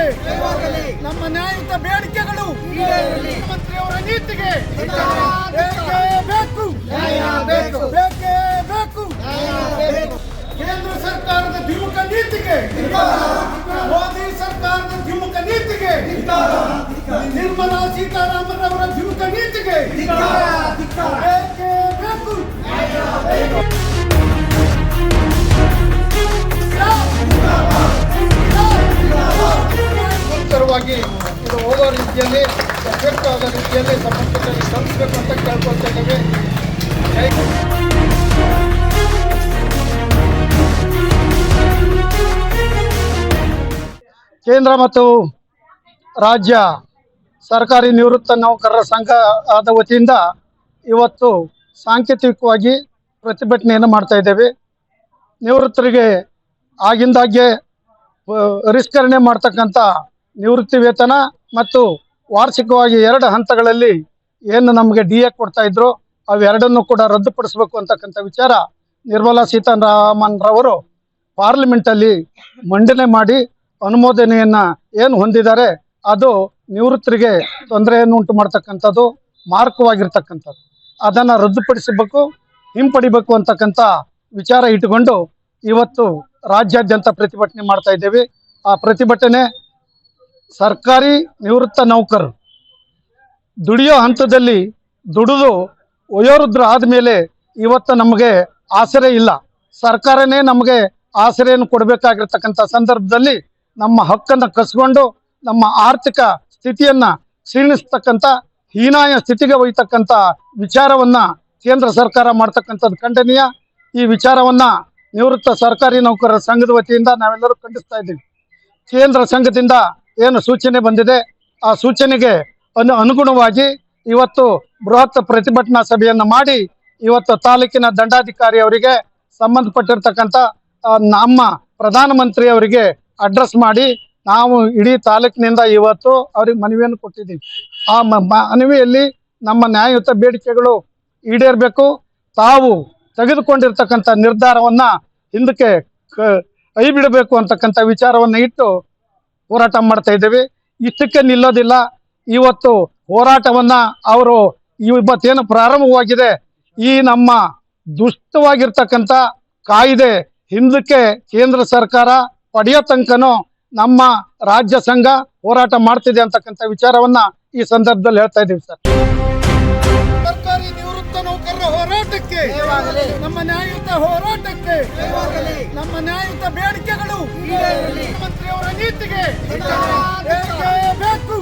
ಹೋರಾಟಕ್ಕೆ ನಮ್ಮ ನ್ಯಾಯಯುತ ಬೇಡಿಕೆಗಳು ಮುಖ್ಯಮಂತ್ರಿಯವರ ನೀತಿಗೆ ಬೇಕೇ ಬೇಕು, ಬೇಕೇ ಬೇಕು. ಕೇಂದ್ರ ಸರ್ಕಾರದ ದ್ವಿಮುಖ ನೀತಿಗೆ, ಮೋದಿ ಸರ್ಕಾರದ ದ್ವಿಮುಖ ನೀತಿಗೆ, ನಿರ್ಮಲಾ ಸೀತಾರಾಮನ್ ಅವರ ದ್ವಿಮುಖ ನೀತಿಗೆ ಬೇಕೇ ಬೇಕು. ನಿರಂತರವಾಗಿ ಇದು ಹೋಗೋ ರೀತಿಯಲ್ಲಿ ಎಫೆಕ್ಟ್ ಆಗೋ ರೀತಿಯಲ್ಲಿ ಸಂಬಂಧಪಟ್ಟಲ್ಲಿ ತಲುಪಬೇಕು ಅಂತ ಕೇಳ್ಕೊಳ್ತಾ ಇದ್ದೇವೆ. ಕೇಂದ್ರ ಮತ್ತು ರಾಜ್ಯ ಸರ್ಕಾರಿ ನಿವೃತ್ತ ನೌಕರರ ಸಂಘದ ವತಿಯಿಂದ ಇವತ್ತು ಸಾಂಕೇತಿಕವಾಗಿ ಪ್ರತಿಭಟನೆಯನ್ನು ಮಾಡ್ತಾ ಇದ್ದೇವೆ. ನಿವೃತ್ತರಿಗೆ ಆಗಿಂದಾಗೆ ಪರಿಷ್ಕರಣೆ ಮಾಡ್ತಕ್ಕಂಥ ನಿವೃತ್ತಿ ವೇತನ ಮತ್ತು ವಾರ್ಷಿಕವಾಗಿ 2 ಹಂತಗಳಲ್ಲಿ ಏನು ನಮಗೆ DA ಕೊಡ್ತಾ ಇದ್ರು ಅವೆರಡನ್ನು ಕೂಡ ರದ್ದುಪಡಿಸಬೇಕು ಅಂತಕ್ಕಂಥ ವಿಚಾರ ನಿರ್ಮಲಾ ಸೀತಾರಾಮನ್ ರವರು ಪಾರ್ಲಿಮೆಂಟಲ್ಲಿ ಮಂಡನೆ ಮಾಡಿ ಅನುಮೋದನೆಯನ್ನು ಏನು ಹೊಂದಿದ್ದಾರೆ ಅದು ನಿವೃತ್ತರಿಗೆ ತೊಂದರೆಯನ್ನು ಉಂಟು ಮಾಡ್ತಕ್ಕಂಥದ್ದು, ಮಾರಕವಾಗಿರ್ತಕ್ಕಂಥದ್ದು. ಅದನ್ನು ರದ್ದುಪಡಿಸಬೇಕು, ಹಿಂಪಡಿಬೇಕು ಅಂತಕ್ಕಂಥ ವಿಚಾರ ಇಟ್ಟುಕೊಂಡು ಇವತ್ತು ರಾಜ್ಯಾದ್ಯಂತ ಪ್ರತಿಭಟನೆ ಮಾಡ್ತಾ ಇದ್ದೇವೆ. ಆ ಪ್ರತಿಭಟನೆ ಸರ್ಕಾರಿ ನಿವೃತ್ತ ನೌಕರರು ದುಡಿಯೋ ಹಂತದಲ್ಲಿ ದುಡಿದು ವಯೋವೃದ್ಧರು ಆದಮೇಲೆ ಇವತ್ತು ನಮಗೆ ಆಸರೆ ಇಲ್ಲ, ಸರ್ಕಾರನೇ ನಮಗೆ ಆಸರೆಯನ್ನು ಕೊಡಬೇಕಾಗಿರ್ತಕ್ಕಂಥ ಸಂದರ್ಭದಲ್ಲಿ ನಮ್ಮ ಹಕ್ಕನ್ನು ಕಸ್ಕೊಂಡು ನಮ್ಮ ಆರ್ಥಿಕ ಸ್ಥಿತಿಯನ್ನು ಕ್ಷೀಣಿಸ್ತಕ್ಕಂಥ ಹೀನಾಯ ಸ್ಥಿತಿಗೆ ಒಯ್ತಕ್ಕಂಥ ವಿಚಾರವನ್ನ ಕೇಂದ್ರ ಸರ್ಕಾರ ಮಾಡ್ತಕ್ಕಂಥದ್ದು ಖಂಡನೀಯ. ಈ ವಿಚಾರವನ್ನ ನಿವೃತ್ತ ಸರ್ಕಾರಿ ನೌಕರರ ಸಂಘದ ವತಿಯಿಂದ ನಾವೆಲ್ಲರೂ ಖಂಡಿಸ್ತಾ ಇದ್ದೀವಿ. ಕೇಂದ್ರ ಸಂಘದಿಂದ ಏನು ಸೂಚನೆ ಬಂದಿದೆ ಆ ಸೂಚನೆಗೆ ಅನುಗುಣವಾಗಿ ಇವತ್ತು ಬೃಹತ್ ಪ್ರತಿಭಟನಾ ಸಭೆಯನ್ನು ಮಾಡಿ ಇವತ್ತು ತಾಲೂಕಿನ ದಂಡಾಧಿಕಾರಿ ಅವರಿಗೆ ಸಂಬಂಧಪಟ್ಟಿರ್ತಕ್ಕಂಥ ನಮ್ಮ ಪ್ರಧಾನಮಂತ್ರಿ ಅವರಿಗೆ ಅಡ್ರೆಸ್ ಮಾಡಿ ನಾವು ಇಡೀ ತಾಲೂಕಿನಿಂದ ಇವತ್ತು ಅವ್ರಿಗೆ ಮನವಿಯನ್ನು ಕೊಟ್ಟಿದ್ದೀವಿ. ಆ ಮನವಿಯಲ್ಲಿ ನಮ್ಮ ನ್ಯಾಯಯುತ ಬೇಡಿಕೆಗಳು ಈಡೇರಬೇಕು, ತಾವು ತೆಗೆದುಕೊಂಡಿರ್ತಕ್ಕಂಥ ನಿರ್ಧಾರವನ್ನ ಹಿಂದಕ್ಕೆ ಕೈ ಬಿಡಬೇಕು ಅಂತಕ್ಕಂಥ ವಿಚಾರವನ್ನು ಇಟ್ಟು ಹೋರಾಟ ಮಾಡ್ತಾ ಇದ್ದೇವೆ. ಇಷ್ಟಕ್ಕೆ ನಿಲ್ಲೋದಿಲ್ಲ. ಇವತ್ತು ಹೋರಾಟವನ್ನ ಅವರು ಇವತ್ತೇನು ಪ್ರಾರಂಭವಾಗಿದೆ ಈ ನಮ್ಮ ದುಷ್ಟವಾಗಿರ್ತಕ್ಕಂಥ ಕಾಯ್ದೆ ಹಿಂದಕ್ಕೆ ಕೇಂದ್ರ ಸರ್ಕಾರ ಪಡೆಯೋ ತನಕನೂ ನಮ್ಮ ರಾಜ್ಯ ಸಂಘ ಹೋರಾಟ ಮಾಡ್ತಿದೆ ಅಂತಕ್ಕಂಥ ವಿಚಾರವನ್ನ ಈ ಸಂದರ್ಭದಲ್ಲಿ ಹೇಳ್ತಾ ಇದ್ದೀವಿ. ಸರ್, ಸರ್ಕಾರಿ ನಿವೃತ್ತ ನೌಕರರ ಹೋರಾಟಕ್ಕೆ, ನಮ್ಮ ನ್ಯಾಯಯುತ ಹೋರಾಟಕ್ಕೆ, ನಮ್ಮ ನ್ಯಾಯಯುತ ಬೇಡಿಕೆಗಳು ಮುಖ್ಯಮಂತ್ರಿಯವರ ನೀತಿಗೆ ಬೇಕೇ ಬೇಕು.